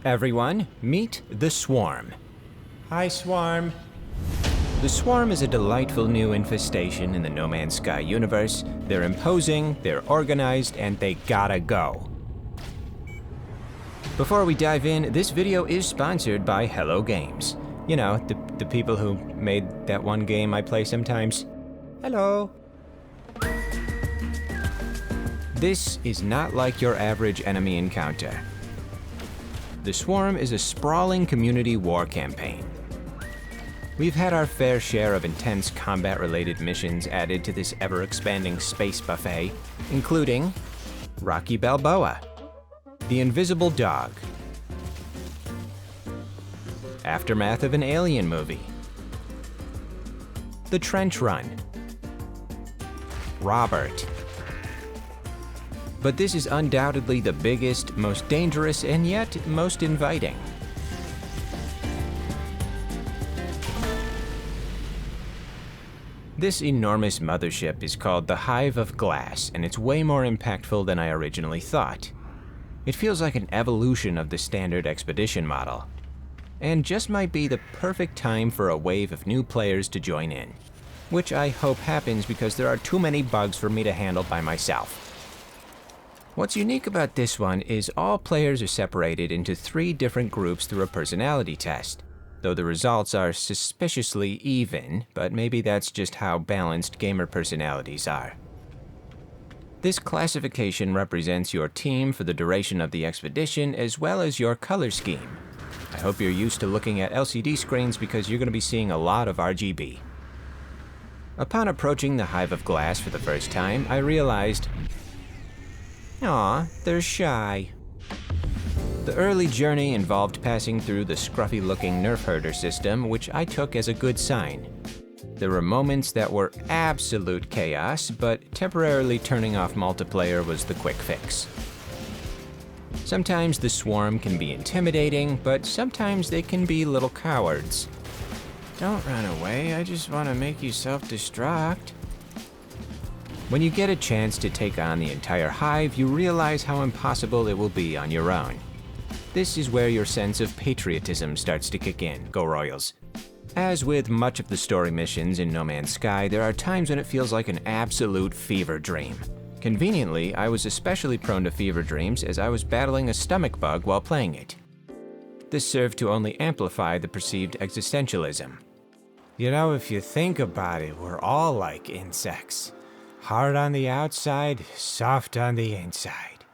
Everyone, meet the Swarm. Hi, Swarm. The Swarm is a delightful new infestation in the No Man's Sky universe. They're imposing, they're organized, and they gotta go. Before we dive in, this video is sponsored by Hello Games. You know, the people who made that one game I play sometimes. Hello. This is not like your average enemy encounter. The Swarm is a sprawling community war campaign. We've had our fair share of intense combat-related missions added to this ever-expanding space buffet, including Rocky Balboa, The Invisible Dog, Aftermath of an Alien Movie, The Trench Run, Robert. But this is undoubtedly the biggest, most dangerous, and yet most inviting. This enormous mothership is called the Hive of Glass, and it's way more impactful than I originally thought. It feels like an evolution of the standard expedition model, and just might be the perfect time for a wave of new players to join in, which I hope happens because there are too many bugs for me to handle by myself. What's unique about this one is all players are separated into 3 different groups through a personality test, though the results are suspiciously even, but maybe that's just how balanced gamer personalities are. This classification represents your team for the duration of the expedition as well as your color scheme. I hope you're used to looking at LCD screens because you're going to be seeing a lot of RGB. Upon approaching the Hive of Glass for the first time, I realized, aw, they're shy. The early journey involved passing through the scruffy-looking nerf herder system, which I took as a good sign. There were moments that were absolute chaos, but temporarily turning off multiplayer was the quick fix. Sometimes the Swarm can be intimidating, but sometimes they can be little cowards. Don't run away, I just want to make you self-destruct. When you get a chance to take on the entire hive, you realize how impossible it will be on your own. This is where your sense of patriotism starts to kick in. Go Royals. As with much of the story missions in No Man's Sky, there are times when it feels like an absolute fever dream. Conveniently, I was especially prone to fever dreams as I was battling a stomach bug while playing it. This served to only amplify the perceived existentialism. You know, if you think about it, we're all like insects. Hard on the outside, soft on the inside.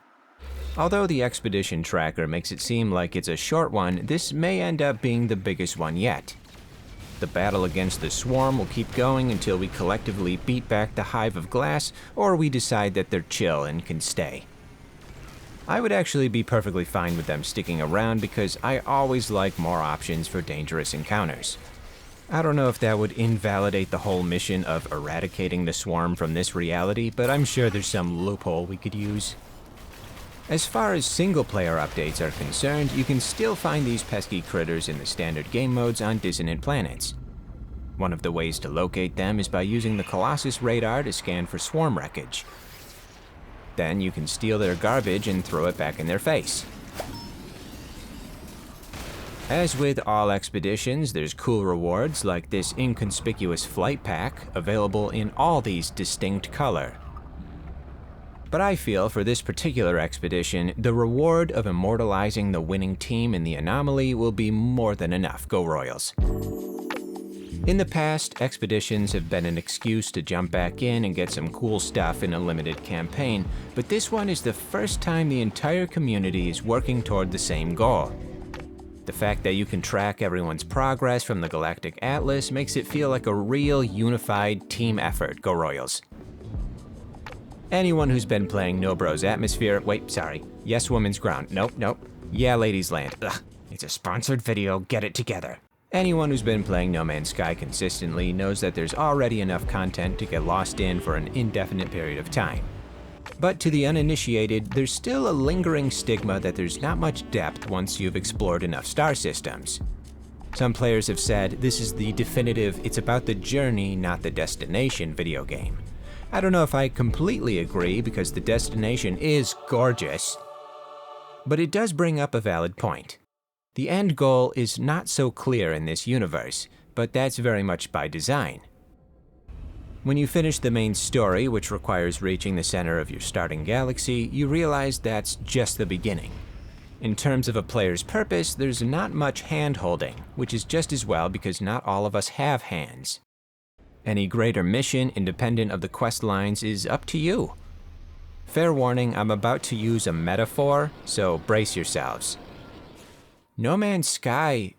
Although the expedition tracker makes it seem like it's a short one, this may end up being the biggest one yet. The battle against the Swarm will keep going until we collectively beat back the Hive of Glass, or we decide that they're chill and can stay. I would actually be perfectly fine with them sticking around because I always like more options for dangerous encounters. I don't know if that would invalidate the whole mission of eradicating the Swarm from this reality, but I'm sure there's some loophole we could use. As far as single-player updates are concerned, you can still find these pesky critters in the standard game modes on dissonant planets. One of the ways to locate them is by using the Colossus radar to scan for swarm wreckage. Then you can steal their garbage and throw it back in their face. As with all expeditions, there's cool rewards like this inconspicuous flight pack, available in all these distinct color. But I feel for this particular expedition, the reward of immortalizing the winning team in the anomaly will be more than enough. Go Royals. In the past, expeditions have been an excuse to jump back in and get some cool stuff in a limited campaign, but this one is the first time the entire community is working toward the same goal. The fact that you can track everyone's progress from the Galactic Atlas makes it feel like a real unified team effort. Go Royals. Anyone who's been playing No Bros Atmosphere, Yes Woman's Ground, nope, Yeah Ladies Land, it's a sponsored video, get it together. Anyone who's been playing No Man's Sky consistently knows that there's already enough content to get lost in for an indefinite period of time. But to the uninitiated, there's still a lingering stigma that there's not much depth once you've explored enough star systems. Some players have said this is the definitive "it's about the journey, not the destination" video game. I don't know if I completely agree because the destination is gorgeous. But it does bring up a valid point. The end goal is not so clear in this universe, but that's very much by design. When you finish the main story, which requires reaching the center of your starting galaxy, you realize that's just the beginning. In terms of a player's purpose, there's not much hand-holding, which is just as well because not all of us have hands. Any greater mission independent of the quest lines is up to you. Fair warning, I'm about to use a metaphor, so brace yourselves. No Man's Sky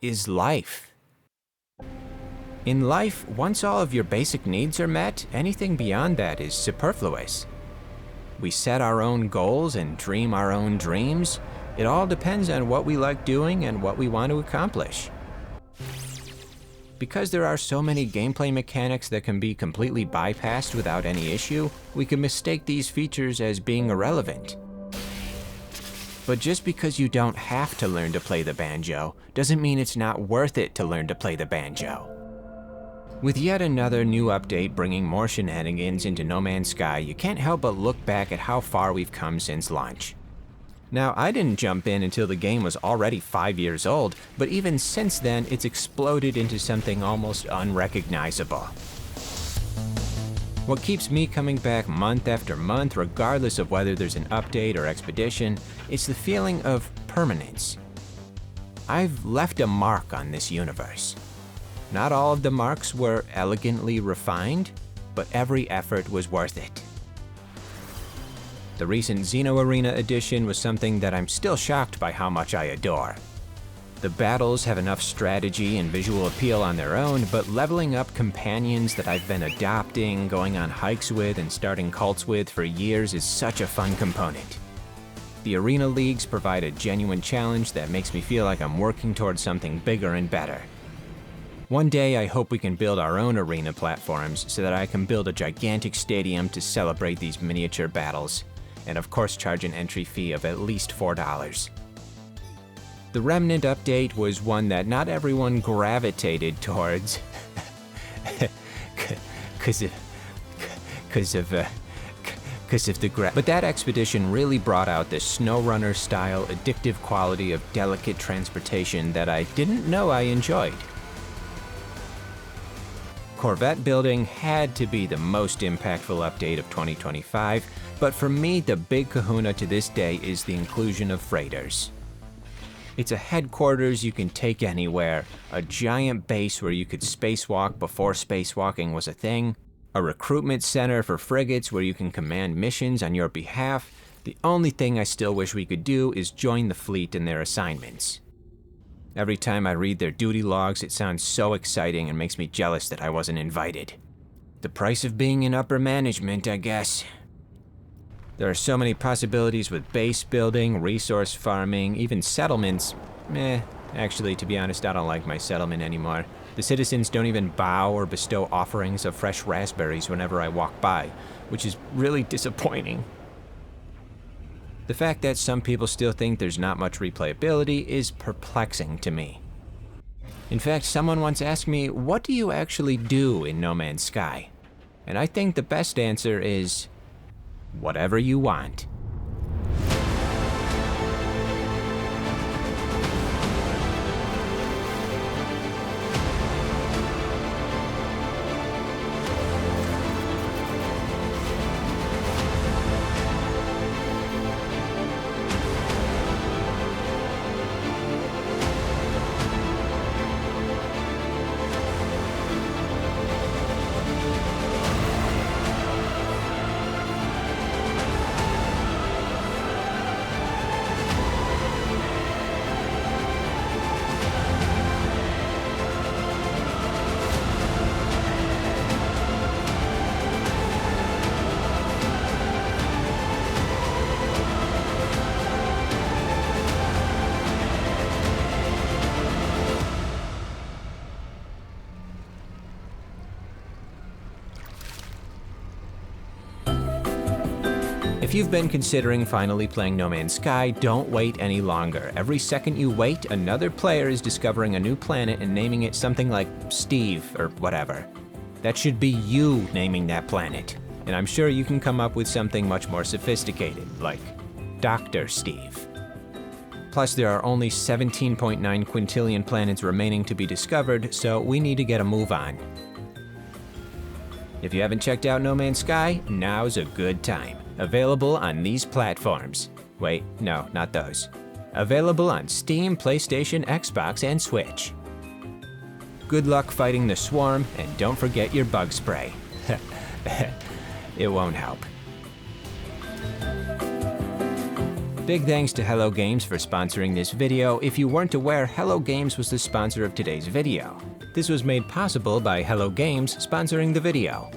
is life. In life, once all of your basic needs are met, anything beyond that is superfluous. We set our own goals and dream our own dreams. It all depends on what we like doing and what we want to accomplish. Because there are so many gameplay mechanics that can be completely bypassed without any issue, we can mistake these features as being irrelevant. But just because you don't have to learn to play the banjo, doesn't mean it's not worth it to learn to play the banjo. With yet another new update bringing more shenanigans into No Man's Sky, you can't help but look back at how far we've come since launch. Now, I didn't jump in until the game was already 5 years old, but even since then, it's exploded into something almost unrecognizable. What keeps me coming back month after month, regardless of whether there's an update or expedition, is the feeling of permanence. I've left a mark on this universe. Not all of the marks were elegantly refined, but every effort was worth it. The recent Xeno Arena edition was something that I'm still shocked by how much I adore. The battles have enough strategy and visual appeal on their own, but leveling up companions that I've been adopting, going on hikes with, and starting cults with for years is such a fun component. The Arena Leagues provide a genuine challenge that makes me feel like I'm working towards something bigger and better. One day I hope we can build our own arena platforms so that I can build a gigantic stadium to celebrate these miniature battles, and of course charge an entry fee of at least $4. The Remnant update was one that not everyone gravitated towards because of the but that expedition really brought out the SnowRunner style addictive quality of delicate transportation that I didn't know I enjoyed. Corvette building had to be the most impactful update of 2025, but for me, the big kahuna to this day is the inclusion of freighters. It's a headquarters you can take anywhere, a giant base where you could spacewalk before spacewalking was a thing, a recruitment center for frigates where you can command missions on your behalf. The only thing I still wish we could do is join the fleet in their assignments. Every time I read their duty logs, it sounds so exciting and makes me jealous that I wasn't invited. The price of being in upper management, I guess. There are so many possibilities with base building, resource farming, even settlements. Actually, to be honest, I don't like my settlement anymore. The citizens don't even bow or bestow offerings of fresh raspberries whenever I walk by, which is really disappointing. The fact that some people still think there's not much replayability is perplexing to me. In fact, someone once asked me, what do you actually do in No Man's Sky? And I think the best answer is, whatever you want. If you've been considering finally playing No Man's Sky, don't wait any longer. Every second you wait, another player is discovering a new planet and naming it something like Steve or whatever. That should be you naming that planet. And I'm sure you can come up with something much more sophisticated, like Dr. Steve. Plus, there are only 17.9 quintillion planets remaining to be discovered, so we need to get a move on. If you haven't checked out No Man's Sky, now's a good time. Available on these platforms. Wait, no, not those. Available on Steam, PlayStation, Xbox, and Switch. Good luck fighting the swarm, and don't forget your bug spray. It won't help. Big thanks to Hello Games for sponsoring this video. If you weren't aware, Hello Games was the sponsor of today's video. This was made possible by Hello Games sponsoring the video.